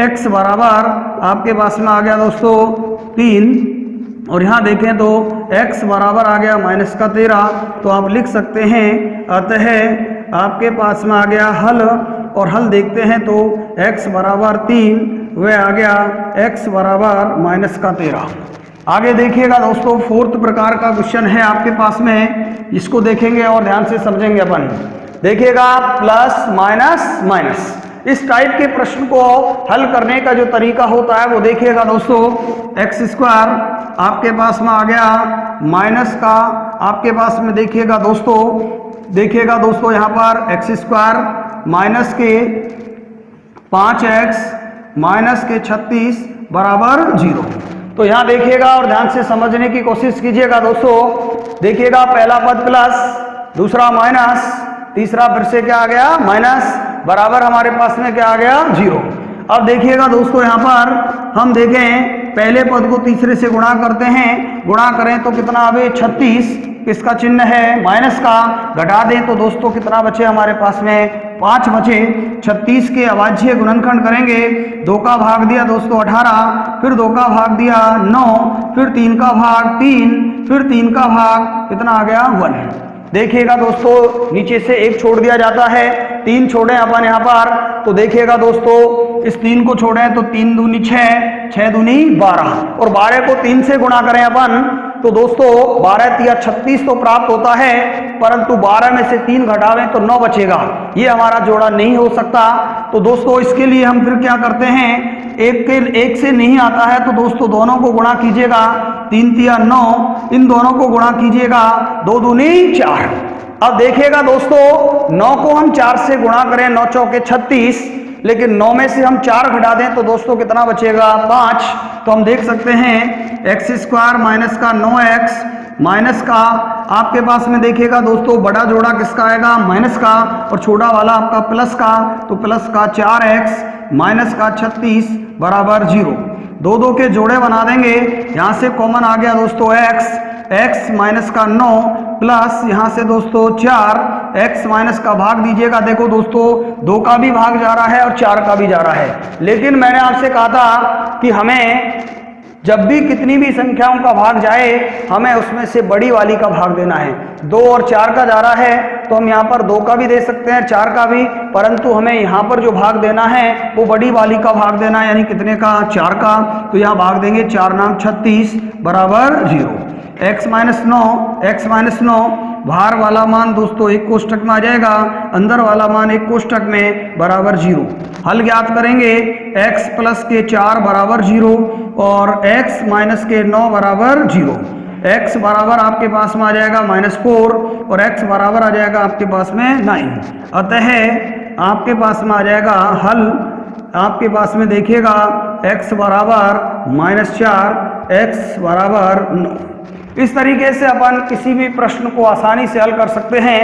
x बराबर आपके पास में आ गया दोस्तों 3 और यहाँ देखें तो x बराबर आ गया माइनस का 13। तो आप लिख सकते हैं अतः आपके पास में आ गया हल और हल देखते हैं तो x बराबर 3 वह आ गया x बराबर माइनस का 13। आगे देखिएगा दोस्तों, फोर्थ प्रकार का क्वेश्चन है आपके पास में, इसको देखेंगे और ध्यान से समझेंगे अपन। देखिएगा प्लस माइनस माइनस, इस टाइप के प्रश्न को हल करने का जो तरीका होता है वो देखिएगा दोस्तों। एक्स स्क्वायर आपके पास में आ गया माइनस का, आपके पास में देखिएगा दोस्तों देखिएगा दोस्तों यहाँ पर एक्स स्क्वायर माइनस के 5x माइनस के 36 बराबर 0। तो यहाँ देखिएगा और ध्यान से समझने की कोशिश कीजिएगा दोस्तों। देखिएगा पहला पद प्लस, दूसरा माइनस, तीसरा फिर से क्या आ गया माइनस, बराबर हमारे पास में क्या आ गया 0। अब देखिएगा दोस्तों यहाँ पर हम देखें पहले पद को तीसरे से गुणा करते हैं, गुणा करें तो कितना आवे 36, किसका चिन्ह है माइनस का, घटा दें तो दोस्तों कितना बचे हमारे पास में 5 बचे। 36 के अभाज्य गुणनखंड करेंगे, 2 का भाग दिया दोस्तों 18, फिर 2 का भाग दिया 9, फिर 3 का भाग 3, फिर 3 का भाग कितना आ गया 1। देखिएगा दोस्तों नीचे से 1 छोड़ दिया जाता है, 3 छोड़े अपन यहाँ पर, तो देखिएगा दोस्तों इस 3 को छोड़ें तो 3 दूनी 6, 6 दूनी 12 और 12 को 3 से गुणा करें अपन तो दोस्तों 12 तिया 36 तो प्राप्त होता है, परंतु 12 में से 3 घटावें तो 9 बचेगा। ये हमारा जोड़ा नहीं हो सकता। तो दोस्तों इसके लिए हम फिर क्या करते हैं, एक से नहीं आता है तो दोस्तों दोनों को गुणा कीजिएगा, 3 तिया 9, इन दोनों को गुणा कीजिएगा, 2 दूनी 4। अब देखिएगा दोस्तों 9 को हम 4 से गुणा करें, 9 चौके 36, लेकिन 9 में से हम 4 घटा दें तो दोस्तों कितना बचेगा 5। तो हम देख सकते हैं एक्स स्क्वायर माइनस का 9x माइनस का आपके पास में देखिएगा दोस्तों बड़ा जोड़ा किसका आएगा माइनस का, और छोटा वाला आपका प्लस का, तो प्लस का 4x माइनस का 36 बराबर 0। 2 के जोड़े बना देंगे, यहाँ से कॉमन आ गया दोस्तों x माइनस का 9 प्लस यहाँ से दोस्तों 4, x माइनस का भाग दीजिएगा। देखो दोस्तों 2 का भी भाग जा रहा है और 4 का भी जा रहा है, लेकिन मैंने आपसे कहा था कि हमें जब भी कितनी भी संख्याओं का भाग जाए हमें उसमें से बड़ी वाली का भाग देना है। 2 और 4 का जा रहा है तो हम यहाँ पर 2 का भी दे सकते हैं, 4 का भी, परंतु हमें यहाँ पर जो भाग देना है वो बड़ी वाली का भाग देना है, यानी कितने का 4 का। तो यहाँ भाग देंगे 4 नाम 36 बराबर 0। x माइनस 9 बाहर वाला मान दोस्तों एक कोष्टक में आ जाएगा, अंदर वाला मान एक कोष्टक में बराबर 0। हल ज्ञात करेंगे, x प्लस के 4 बराबर 0 और x माइनस के 9 बराबर 0। x बराबर आपके पास में आ जाएगा -4 और x बराबर आ जाएगा आपके पास में 9। अतः आपके पास में आ जाएगा हल, आपके पास में देखिएगा x बराबर -4, x बराबर 9। इस तरीके से अपन किसी भी प्रश्न को आसानी से हल कर सकते हैं।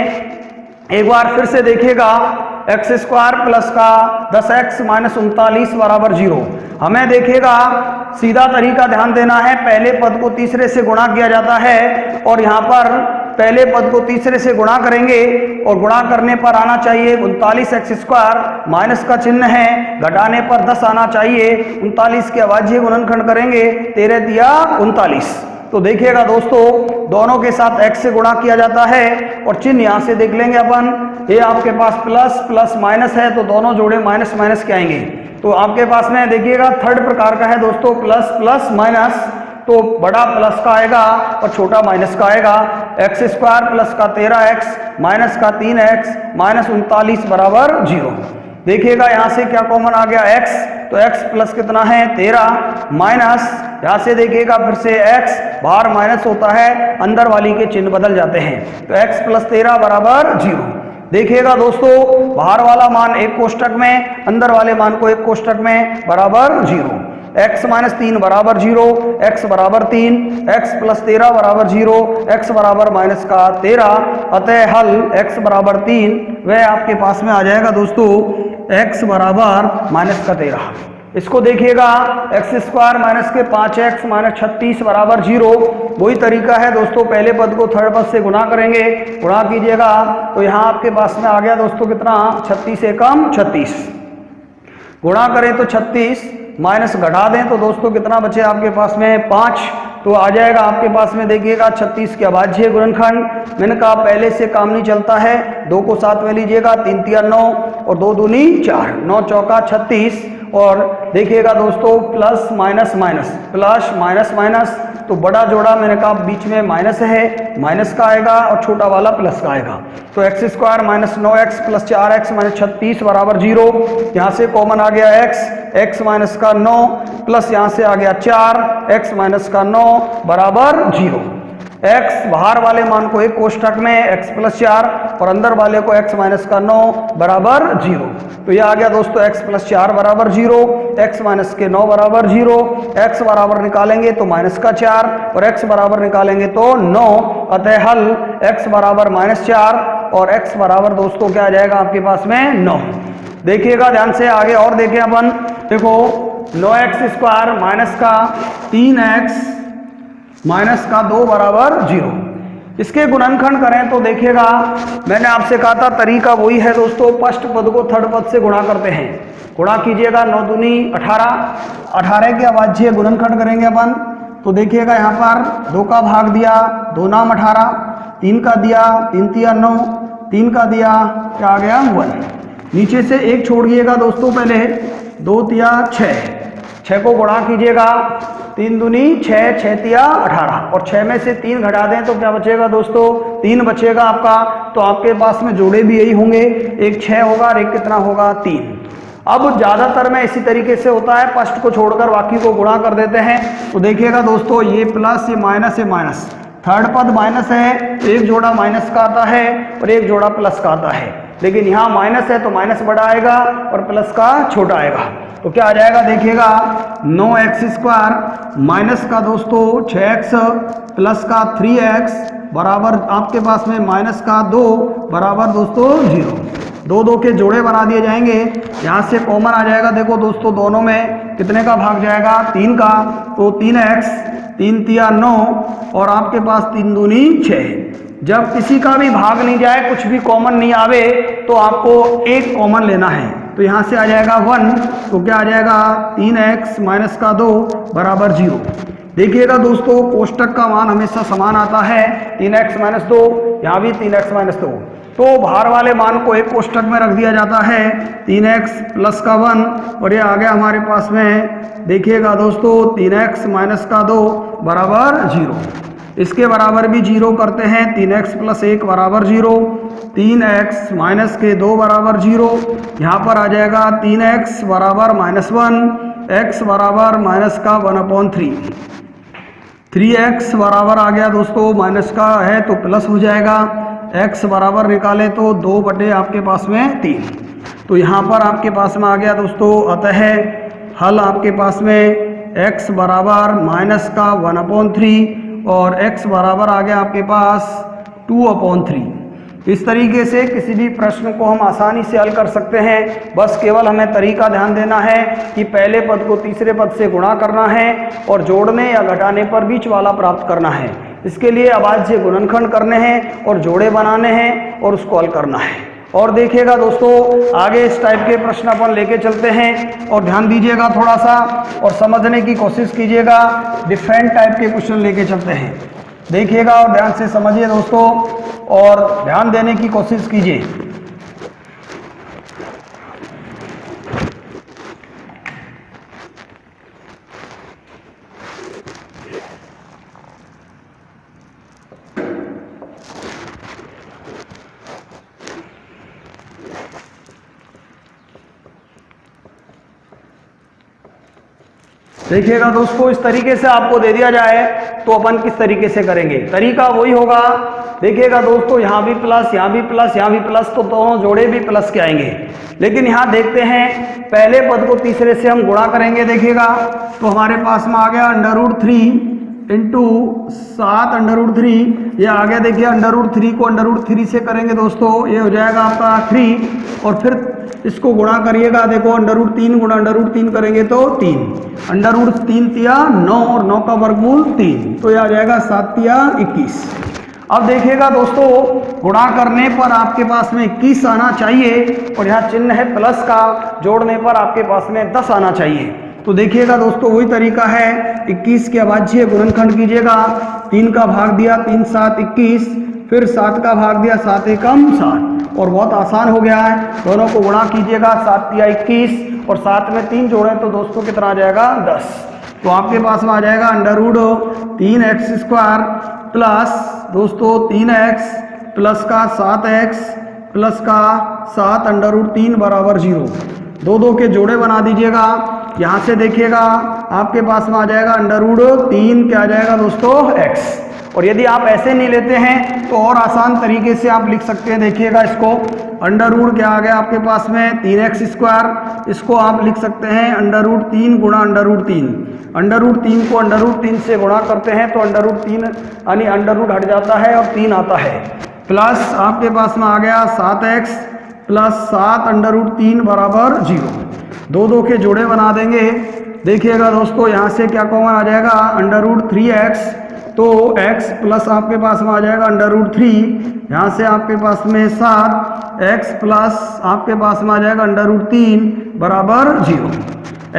एक बार फिर से देखिएगा, एक्स स्क्वायर प्लस का 10x माइनस 39 बराबर 0। हमें देखिएगा सीधा तरीका ध्यान देना है, पहले पद को तीसरे से गुणा किया जाता है और यहाँ पर पहले पद को तीसरे से गुणा करेंगे और गुणा करने पर आना चाहिए 39x स्क्वायर, माइनस का चिन्ह है, घटाने पर 10 आना चाहिए। 39 के अभाज्य गुणनखंड करेंगे, 13 दिया 39। तो देखिएगा दोस्तों दोनों के साथ x से गुणा किया जाता है और चिन्ह यहाँ से देख लेंगे अपन, ये आपके पास प्लस प्लस माइनस है तो दोनों जोड़े माइनस माइनस के आएंगे। तो आपके पास में देखिएगा थर्ड प्रकार का है दोस्तों, प्लस प्लस माइनस, तो बड़ा प्लस का आएगा और छोटा माइनस का आएगा। एक्स स्क्वायर प्लस का 13x माइनस का 3x माइनस 39 बराबर 0। देखिएगा यहाँ से क्या कॉमन आ गया x, तो x प्लस कितना है 13 माइनस, यहाँ से देखिएगा फिर से x, बाहर माइनस होता है, अंदर वाली के चिन्ह बदल जाते हैं, तो x प्लस 13 बराबर 0। देखिएगा दोस्तों बाहर वाला मान एक कोष्टक में, अंदर वाले मान को एक कोष्टक में बराबर 0। x माइनस 3 बराबर 0, x बराबर 3, x प्लस 13 बराबर 0, x बराबर माइनस का 13। अतः हल x बराबर 3 वह आपके पास में आ जाएगा दोस्तों x बराबर माइनस का 13। इसको देखिएगा एक्स स्क्वायर माइनस के 5x माइनस 36 बराबर 0। वही तरीका है दोस्तों, पहले पद को थर्ड पद से गुणा करेंगे, गुणा कीजिएगा तो यहाँ आपके पास में आ गया दोस्तों कितना 36 एकम 36, गुणा करें तो 36 माइनस घटा दें तो दोस्तों कितना बचे आपके पास में 5। तो आ जाएगा आपके पास में देखिएगा 36 के अभाज्य गुणनखंड। मैंने कहा पहले से काम नहीं चलता है, 2 को साथ में लीजिएगा, 3 तिया 9 और 2 दूनी 4, 9 चौका 36। और देखिएगा दोस्तों plus minus minus, plus minus minus, तो बड़ा जोड़ा मैंने कहा बीच में माइनस है, माइनस का आएगा और छोटा वाला प्लस का आएगा। तो x square minus 9x plus 4x minus 36 बराबर 0। यहाँ से कॉमन आ गया x माइनस का 9 प्लस यहाँ से आ गया 4, x माइनस का 9 बराबर 0। x बाहर वाले मान को एक कोष्टक में x प्लस 4 और अंदर वाले को x माइनस का 9 बराबर 0। तो ये आ गया दोस्तों x प्लस 4 बराबर 0, x माइनस के 9 बराबर 0, x बराबर निकालेंगे तो माइनस का 4 और x बराबर निकालेंगे तो 9। अतः हल x बराबर माइनस 4 और x बराबर दोस्तों क्या आ जाएगा आपके पास में 9। देखिएगा ध्यान से आगे और देखें अपन, देखो 9x² माइनस का 3x माइनस का 2 बराबर 0। इसके गुणनखंड करें तो देखिएगा मैंने आपसे कहा था तरीका वही है दोस्तों, फर्स्ट पद को थर्ड पद से गुणा करते हैं। गुणा कीजिएगा 9 दूनी 18, 18 के अभाज्य गुणनखंड करेंगे अपन। तो देखिएगा यहाँ पर 2 का भाग दिया 2 नाम 18, 3 का दिया 3 तिया 9, 3 का दिया क्या आ गया 1। नीचे से एक छोड़िएगा दोस्तों, पहले 2 तिया 6 को गुणा कीजिएगा 3 दूनी 6, 6 तिया 18 और 6 में से 3 घटा दें तो क्या बचेगा दोस्तों 3 बचेगा आपका। तो आपके पास में जोड़े भी यही होंगे, एक 6 होगा और एक कितना होगा 3। अब ज्यादातर में इसी तरीके से होता है, फर्स्ट को छोड़कर बाकी को गुणा कर देते हैं। तो देखिएगा दोस्तों ये प्लस ये माइनस, थर्ड पद माइनस है, एक जोड़ा माइनस का आता है और एक जोड़ा प्लस का आता है, लेकिन यहाँ माइनस है तो माइनस बड़ा आएगा और प्लस का छोटा आएगा। तो क्या आ जाएगा देखिएगा 9x² माइनस का दोस्तों 6x प्लस का 3x बराबर आपके पास में माइनस का 2 बराबर दोस्तों 0। 2 के जोड़े बना दिए जाएंगे, यहाँ से कॉमन आ जाएगा। देखो दोस्तों दोनों में कितने का भाग जाएगा 3 का, तो 3x 3 तिया 9 और आपके पास 3 दूनी 6। जब किसी का भी भाग नहीं जाए, कुछ भी कॉमन नहीं आवे, तो आपको एक कॉमन लेना है। तो यहाँ से आ जाएगा 1, तो क्या आ जाएगा 3x माइनस का 2 बराबर 0। देखिएगा दोस्तों कोष्टक का मान हमेशा समान आता है, 3x माइनस 2, यहाँ भी 3x माइनस 2। तो बाहर वाले मान को एक कोष्टक में रख दिया जाता है 3x प्लस का 1 और ये आ गया हमारे पास में देखिएगा दोस्तों 3x माइनस का 2 बराबर 0। इसके बराबर भी 0 करते हैं, 3x प्लस 1 बराबर 0, 3x माइनस के 2 बराबर 0। यहाँ पर आ जाएगा 3x बराबर -1, x बराबर माइनस का 1/3, 3x बराबर आ गया दोस्तों माइनस का है तो प्लस हो जाएगा, x बराबर निकाले तो 2 बटे आपके पास में 3। तो यहाँ पर आपके पास में आ गया दोस्तों, अतः हल आपके पास में x बराबर माइनस का 1/3 और x बराबर आ गया आपके पास 2/3। इस तरीके से किसी भी प्रश्न को हम आसानी से हल कर सकते हैं। बस केवल हमें तरीका ध्यान देना है कि पहले पद को तीसरे पद से गुणा करना है और जोड़ने या घटाने पर बीच वाला प्राप्त करना है। इसके लिए अभाज्य गुणनखंड करने हैं और जोड़े बनाने हैं और उसको हल करना है। और देखिएगा दोस्तों आगे इस टाइप के प्रश्न अपन लेके चलते हैं और ध्यान दीजिएगा थोड़ा सा और समझने की कोशिश कीजिएगा। डिफरेंट टाइप के क्वेश्चन लेके चलते हैं, देखिएगा और ध्यान से समझिए दोस्तों और ध्यान देने की कोशिश कीजिए। देखिएगा दोस्तों इस तरीके से आपको दे दिया जाए तो अपन किस तरीके से करेंगे, तरीका वही होगा। देखिएगा दोस्तों यहाँ भी प्लस, यहाँ भी प्लस, यहाँ भी प्लस, तो दोनों जोड़े भी प्लस के आएंगे। लेकिन यहाँ देखते हैं पहले पद को तीसरे से हम गुणा करेंगे। देखिएगा तो हमारे पास में आ गया √3 इंटू 7 √3, ये आ गया। देखिए √3 को √3 से करेंगे दोस्तों, ये हो जाएगा आपका 3 और फिर इसको गुणा करिएगा। देखो √3 गुणा √3 करेंगे तो 3, √3 तिया 9 और 9 का वर्गमूल 3, तो ये आ जाएगा 7 तिया 21। अब देखिएगा दोस्तों गुणा करने पर आपके पास में 21 आना चाहिए और यहाँ चिन्ह है प्लस का, जोड़ने पर आपके पास में 10 आना चाहिए। तो देखिएगा दोस्तों वही तरीका है, 21 के अभाज्य गुणनखंड कीजिएगा। 3 का भाग दिया 3 7 21, फिर 7 का भाग दिया 7 एकम 7 और बहुत आसान हो गया है। दोनों को गुणा कीजिएगा, 7 तिया 21 और 7 में 3 जोड़े तो दोस्तों कितना आ जाएगा 10। तो आपके पास में आ जाएगा √3x² प्लस दोस्तों 3x प्लस का 7x प्लस का 7 √3 बराबर 0। 2 के जोड़े बना दीजिएगा। यहाँ से देखिएगा आपके पास में आ जाएगा √3 क्या आ जाएगा दोस्तों x और यदि आप ऐसे नहीं लेते हैं तो और आसान तरीके से आप लिख सकते हैं। देखिएगा इसको अंडर रूट क्या आ गया आपके पास में 3x², इसको आप लिख सकते हैं अंडर रूट 3 गुणा अंडर रूट 3। अंडर रूट 3 को अंडर रूट 3 से गुणा करते हैं तो अंडर रूट 3 यानी अंडर रूट हट जाता है और 3 आता है, प्लस आपके पास में आ गया 7x प्लस 7 अंडर रूट 3 बराबर 0। दो दो के जोड़े बना देंगे। देखिएगा दोस्तों यहाँ से क्या कॉमन आ जाएगा अंडर रूट 3x, तो x प्लस आपके पास में आ जाएगा अंडर रूट 3, यहाँ से आपके पास में 7x प्लस आपके पास में आ जाएगा अंडर रूट 3 बराबर 0।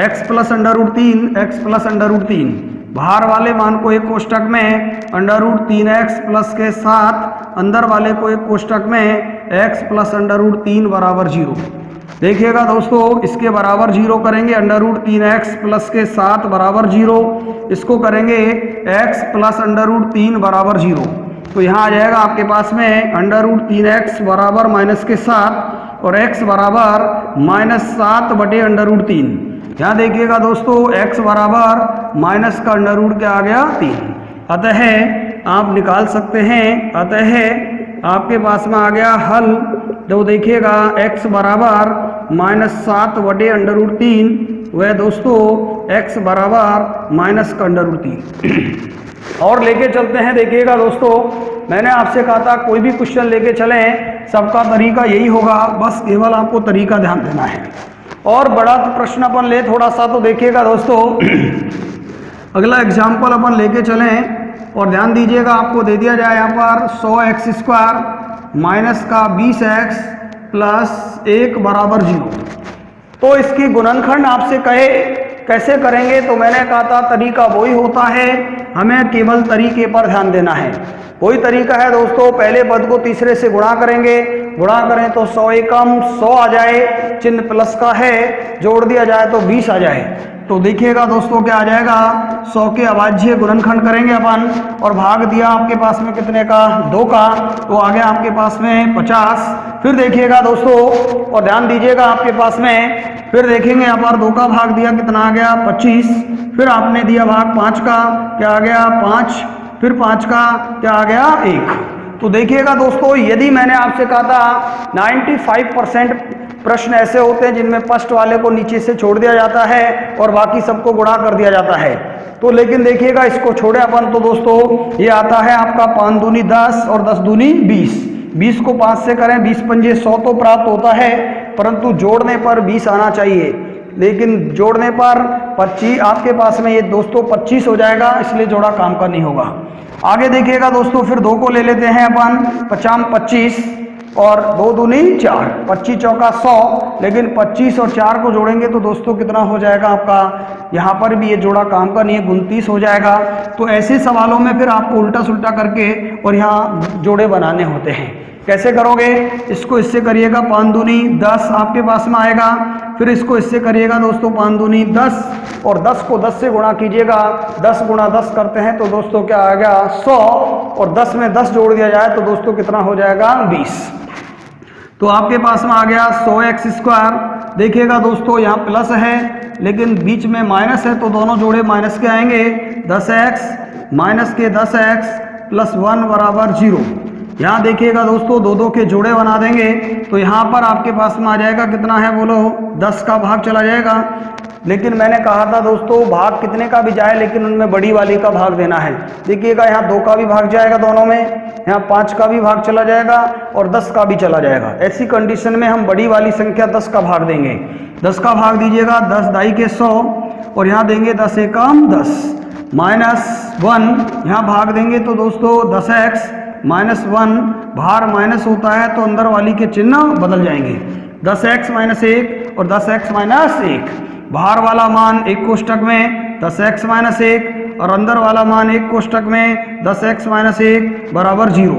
x plus under root 3, x plus under root 3, बाहर वाले मान को एक कोष्टक में अंडर रूट 3x प्लस के 7, अंदर वाले को एक कोष्टक में x प्लस अंडर रूट 3 बराबर 0। देखिएगा दोस्तों इसके बराबर 0 करेंगे अंडर रूट 3x प्लस के 7 बराबर 0, इसको करेंगे x प्लस अंडर रूट 3 बराबर 0, तो यहाँ आ जाएगा आपके पास में अंडर रूट 3x बराबर माइनस के 7 और x बराबर -7 बटे अंडर रूट 3। यहाँ देखिएगा दोस्तों x बराबर माइनस का अंडर रूट क्या आ गया 3, अतः आप निकाल सकते हैं। अतः आपके पास में आ गया हल, जो देखिएगा x बराबर -7 बटे अंडर रूट 3, वह दोस्तों x बराबर माइनस का अंडर रूट 3। और लेके चलते हैं। देखिएगा दोस्तों मैंने आपसे कहा था कोई भी क्वेश्चन लेके चलें सबका तरीका यही होगा, बस केवल आपको तरीका ध्यान देना है। और बड़ा प्रश्न अपन ले थोड़ा सा, तो देखिएगा दोस्तों अगला एग्जाम्पल अपन लेके चलें और ध्यान दीजिएगा, आपको दे दिया जाए यहाँ पर 100x² माइनस का 20x प्लस 1 बराबर 0। तो इसकी गुणनखंड आपसे कहे कैसे करेंगे, तो मैंने कहा था तरीका वही होता है, हमें केवल तरीके पर ध्यान देना है। वही तरीका है दोस्तों, पहले पद को तीसरे से गुणा करेंगे, गुणा करें तो 100 एकम 100 आ जाए, चिन्ह प्लस का है, जोड़ दिया जाए तो 20 आ जाए। तो देखिएगा दोस्तों क्या आ जाएगा 100 के अभाज्य गुणनखंड करेंगे अपन, और भाग दिया आपके पास में कितने का 2 का, तो आ गया आपके पास में 50। फिर देखिएगा दोस्तों और ध्यान दीजिएगा आपके पास में, फिर देखेंगे यहाँ पर 2 का भाग दिया कितना आ गया 25, फिर आपने दिया भाग 5 का क्या आ गया 5, फिर 5 का क्या आ गया 1। तो देखिएगा दोस्तों यदि मैंने आपसे कहा था 95% प्रश्न ऐसे होते हैं जिनमें फर्स्ट वाले को नीचे से छोड़ दिया जाता है और बाकी सबको गुणा कर दिया जाता है, तो लेकिन देखिएगा इसको छोड़े अपन तो दोस्तों ये आता है आपका 5 दूनी 10 और 10 दूनी 20। 20 को 5 से करें 20 पंजे 100 तो प्राप्त होता है, परंतु जोड़ने पर 20 आना चाहिए, लेकिन जोड़ने पर 25 आपके पास में ये दोस्तों 25 हो जाएगा, इसलिए जोड़ा काम का नहीं होगा। आगे देखिएगा दोस्तों फिर 2 को ले लेते हैं अपन, 50 25 और 2 दूनी 4, 25 चौका 100, लेकिन 25 और 4 को जोड़ेंगे तो दोस्तों कितना हो जाएगा आपका, यहाँ पर भी ये जोड़ा काम का नहीं है, 29 हो जाएगा। तो ऐसे सवालों में फिर आपको उल्टा सुल्टा करके और यहाँ जोड़े बनाने होते हैं। कैसे करोगे, इसको इससे करिएगा 5 दूनी 10 आपके पास में आएगा, फिर इसको इससे करिएगा दोस्तों 5 दूनी 10 और 10 को 10 से गुणा कीजिएगा, 10 गुणा 10 करते हैं तो दोस्तों क्या आ गया 100, और 10 में 10 जोड़ दिया जाए तो दोस्तों कितना हो जाएगा 20। तो आपके पास में आ गया 100x²। देखिएगा दोस्तों यहाँ प्लस है लेकिन बीच में माइनस है, तो दोनों जोड़े माइनस के आएंगे, 10x माइनस के 10x प्लस 1 बराबर 0। यहाँ देखिएगा दोस्तों 2 के जोड़े बना देंगे, तो यहाँ पर आपके पास में आ जाएगा कितना है बोलो, 10 का भाग चला जाएगा। लेकिन मैंने कहा था दोस्तों भाग कितने का भी जाए लेकिन उनमें बड़ी वाली का भाग देना है। देखिएगा यहाँ 2 का भी भाग जाएगा दोनों में, यहाँ 5 का भी भाग चला जाएगा और 10 का भी चला जाएगा। ऐसी कंडीशन में हम बड़ी वाली संख्या 10 का भाग देंगे। 10 का भाग दीजिएगा 10 दाई के 100 और यहाँ देंगे 10 एकम 10 माइनस 1, यहाँ भाग देंगे तो दोस्तों 10x माइनस 1, बाहर माइनस होता है तो अंदर वाली के चिन्ह बदल जाएंगे, 10x माइनस 1 और 10x माइनस 1। बाहर वाला मान एक कोष्टक में 10x माइनस 1 और अंदर वाला मान एक कोष्टक में 10x माइनस 1 बराबर 0।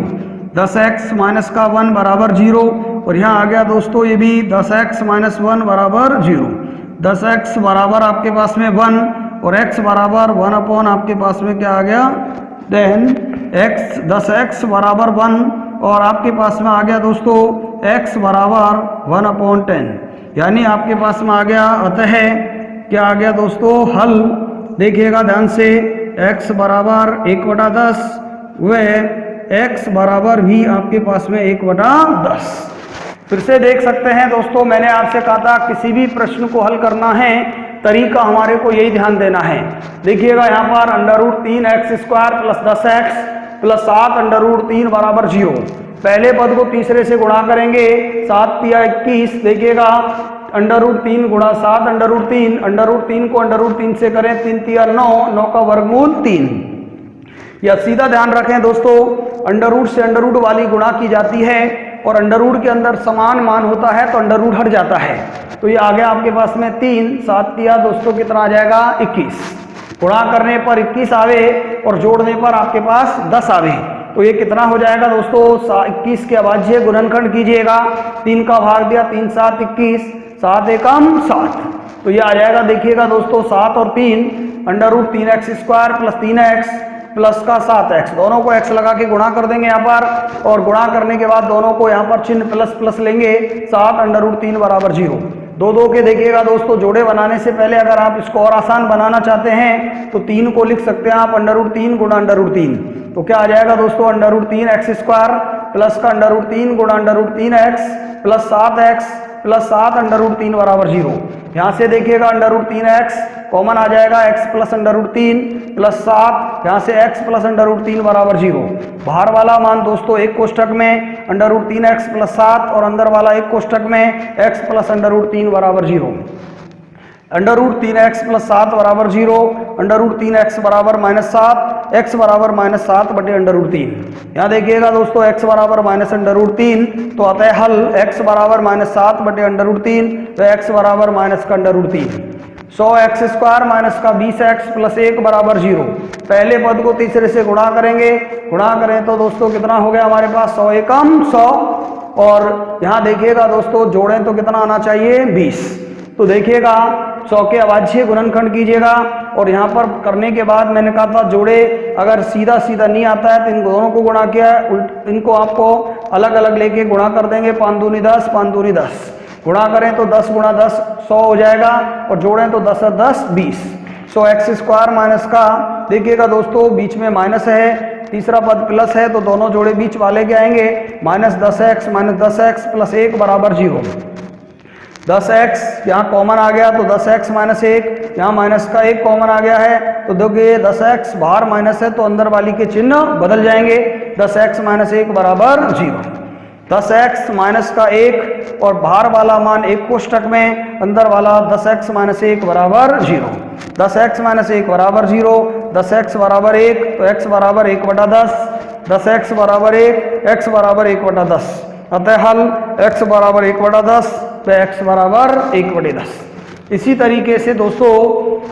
10x माइनस का 1 बराबर 0 और यहाँ आ गया दोस्तों ये भी 10x माइनस 1 बराबर 0। 10x बराबर आपके पास में 1 और x बराबर 1 अपॉन आपके पास में क्या आ गया 10x, 10x बराबर 1 और आपके पास में आ गया दोस्तों x बराबर 1 अपॉन 10, यानी आपके पास में आ गया। अतः क्या आ गया दोस्तों हल, देखिएगा ध्यान से, x बराबर 1/10 वह x बराबर भी आपके पास में 1/10। फिर से देख सकते हैं दोस्तों, मैंने आपसे कहा था किसी भी प्रश्न को हल करना है तरीका हमारे को यही ध्यान देना है। देखिएगा यहाँ पर √3x² + 10x + 7 √3 बराबर 0। पहले पद को तीसरे से गुणा करेंगे, 7 × 21। देखिएगा √3 गुणा 7 √3, √3 को √3 से करें 3 × 9, 9 का वर्गमूल 3। या सीधा ध्यान रखें दोस्तों, अंडर से अंडर वाली गुणा की जाती है और अंडर के अंदर समान मान होता है तो अंडर हट जाता है। तो ये आ गया आपके पास में 3, 7 × दोस्तों कितना आ जाएगा 21। गुणा करने पर 21 आवे और जोड़ने पर आपके पास 10 आवे, तो ये कितना हो जाएगा दोस्तों 21 के अभाज्य गुणनखंड कीजिएगा। 3 का भाग दिया, 3 × 7 = 21, 7 एकम 7, तो ये आ जाएगा देखिएगा दोस्तों 7 और 3 √3x² + 3x प्लस का 7x, दोनों को x लगा के गुणा कर देंगे यहाँ पर, और गुणा करने के बाद दोनों को यहाँ पर चिन्ह प्लस प्लस लेंगे। 7 √3 बराबर 0। 2 के देखिएगा दोस्तों, जोड़े बनाने से पहले अगर आप इसको और आसान बनाना चाहते हैं तो 3 को लिख सकते हैं आप √3 गुणा √3। तो क्या आ जाएगा दोस्तों √3x² प्लस का √3 गुणा √3x प्लस 7x प्लस 7 √3 बराबर 0। यहाँ से देखिएगा √3x कॉमन आ जाएगा, x प्लस √3 प्लस 7, यहाँ से x प्लस √3 बराबर 0। बाहर वाला मान दोस्तों एक कोष्ठक में √3x प्लस 7 और अंदर वाला एक कोष्ठक में x प्लस √3 बराबर 0। √3x प्लस 7 बराबर 0, √3x बराबर -7, x बराबर -7 बटे √3। यहाँ देखिएगा दोस्तों x बराबर -√3, तो आता है हल x बराबर -7 बटे √3, तो x बराबर माइनस का √3। 100x² माइनस का 20x प्लस 1 बराबर 0। पहले पद को तीसरे से गुणा करेंगे, गुणा करें तो दोस्तों कितना हो गया हमारे पास 100 एकम 100, और यहाँ देखिएगा दोस्तों जोड़ें तो कितना आना चाहिए 20। तो देखिएगा 100 के अभाज्य गुणनखंड कीजिएगा, और यहाँ पर करने के बाद मैंने कहा था जोड़े अगर सीधा सीधा नहीं आता है तो इन दोनों को गुणा किया, इनको आपको अलग अलग लेके गुणा कर देंगे। 5 दूनी 10, 5 दूनी 10, गुणा करें तो 10 × 10 100 हो जाएगा, और जोड़ें तो 10 और 10 20। 100x² माइनस का देखिएगा दोस्तों बीच में माइनस है, तीसरा पद प्लस है, तो दोनों जोड़े बीच वाले के आएंगे। -10x प्लस 1 बराबर 0। 10x यहाँ कॉमन आ गया तो 10x - 1, यहाँ माइनस का 1 कॉमन आ गया है, तो देखिए 10x बाहर माइनस है तो अंदर वाली के चिन्ह बदल जाएंगे। 10x - 1 बराबर 0। 10x माइनस का 1 और बाहर वाला मान एक कोष्ठक में, अंदर वाला 10x - 1 बराबर 0। 10x - 1 बराबर 0, 10x बराबर 1, तो x बराबर 1/10, 10x बराबर 1, x बराबर 1/10। अतः हल x बराबर 1/10, तो x बराबर 1/10। इसी तरीके से दोस्तों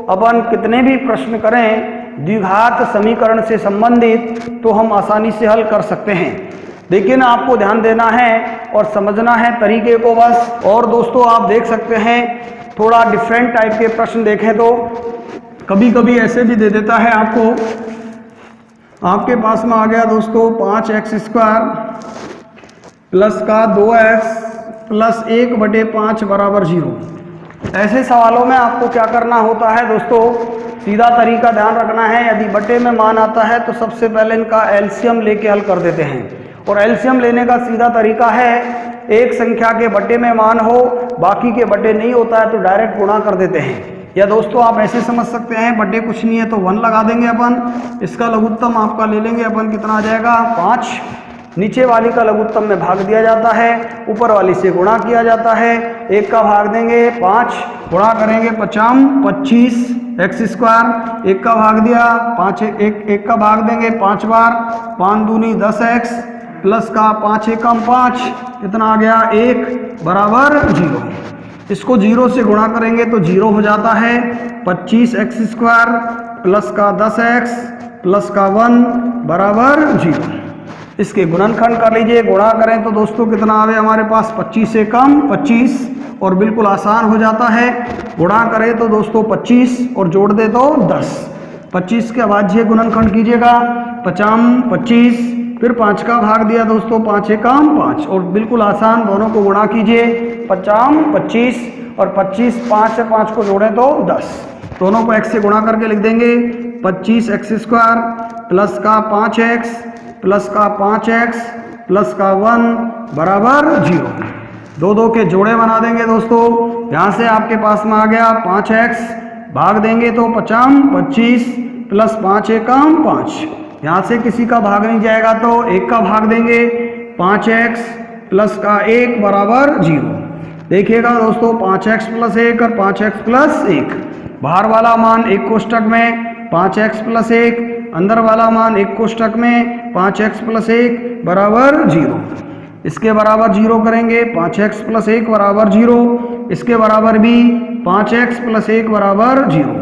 अपन कितने भी प्रश्न करें द्विघात समीकरण से संबंधित तो हम आसानी से हल कर सकते हैं। देखिए ना, आपको ध्यान देना है और समझना है तरीके को बस। और दोस्तों आप देख सकते हैं थोड़ा डिफरेंट टाइप के प्रश्न देखें तो कभी कभी ऐसे भी दे देता है आपको, आपके पास में आ गया दोस्तों 5x² प्लस का 2x प्लस 1/5 बराबर 0। ऐसे सवालों में आपको क्या करना होता है दोस्तों, सीधा तरीका ध्यान रखना है। यदि बटे में मान आता है तो सबसे पहले इनका एलसीएम लेके हल कर देते हैं, और एलसीएम लेने का सीधा तरीका है एक संख्या के बटे में मान हो, बाकी के बटे नहीं होता है तो डायरेक्ट गुणा कर देते हैं। या दोस्तों आप ऐसे समझ सकते हैं बटे कुछ नहीं है तो 1 लगा देंगे अपन, इसका लघुत्तम आपका ले लेंगे अपन, कितना आ जाएगा 5। नीचे वाली का लघुत्तम में भाग दिया जाता है, ऊपर वाली से गुणा किया जाता है। 1 का भाग देंगे 5, गुणा करेंगे 5 25 x², 1 का भाग दिया 5, 1 का भाग देंगे 5 बार, 5 दूनी 10x प्लस का 5 एकम 5, कितना आ गया 1 बराबर 0। इसको 0 से गुणा करेंगे तो 0 हो जाता है। 25x² प्लस का 10x प्लस का 1 बराबर 0। इसके गुणनखंड कर लीजिए, गुणा करें तो दोस्तों कितना आवे हमारे पास 25 से कम 25, और बिल्कुल आसान हो जाता है। गुणा करें तो दोस्तों 25 और जोड़ दे तो 10। 25 के अभाज्य गुणनखंड कीजिएगा, 50 25, फिर 5 का भाग दिया दोस्तों 5 एकम 5, और बिल्कुल आसान दोनों को गुणा कीजिए 50 25, और 25 5 से 5 को जोड़ें तो 10। दोनों को x से गुणा करके लिख देंगे 25x² प्लस का 5x प्लस का 5x प्लस का 1 बराबर 0। दो दो के जोड़े बना देंगे दोस्तों। यहाँ से आपके पास में आ गया 5x, भाग देंगे तो 5 25 प्लस 5 एकम 5। यहाँ से किसी का भाग नहीं जाएगा तो 1 का भाग देंगे, 5x प्लस का 1 बराबर 0। देखिएगा दोस्तों 5x प्लस 1 और 5x प्लस 1, बाहर वाला मान एक कोष्टक में 5x प्लस 1, अंदर वाला मान एक कोष्टक में 5x प्लस 1 बराबर 0। इसके बराबर 0 करेंगे, 5x प्लस 1 बराबर 0, इसके बराबर भी 5x प्लस 1 बराबर 0।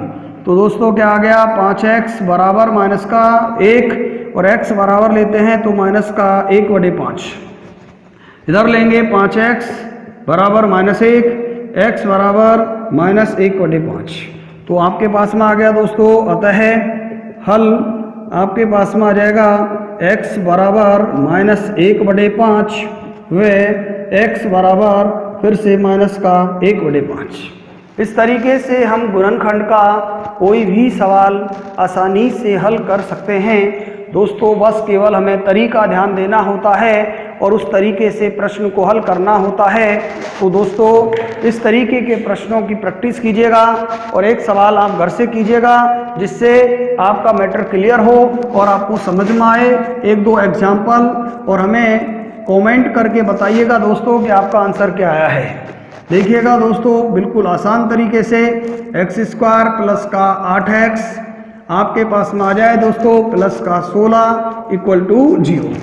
तो दोस्तों क्या आ गया, 5x बराबर माइनस का 1 और x बराबर लेते हैं तो माइनस का 1/5। इधर लेंगे 5x बराबर -1, x बराबर -1/5। तो आपके पास में आ गया दोस्तों। अतः हल आपके पास में आ जाएगा x बराबर -1/5 व x बराबर फिर से माइनस का 1/5। इस तरीके से हम गुणनखंड का कोई भी सवाल आसानी से हल कर सकते हैं दोस्तों। बस केवल हमें तरीका ध्यान देना होता है और उस तरीके से प्रश्न को हल करना होता है। तो दोस्तों इस तरीके के प्रश्नों की प्रैक्टिस कीजिएगा और एक सवाल आप घर से कीजिएगा जिससे आपका मैटर क्लियर हो और आपको समझ में आए। 1-2 एग्जाम्पल और हमें कमेंट करके बताइएगा दोस्तों कि आपका आंसर क्या आया है। देखिएगा दोस्तों बिल्कुल आसान तरीके से x² प्लस का 8x आपके पास में आ जाए दोस्तों, प्लस का 16 = 0।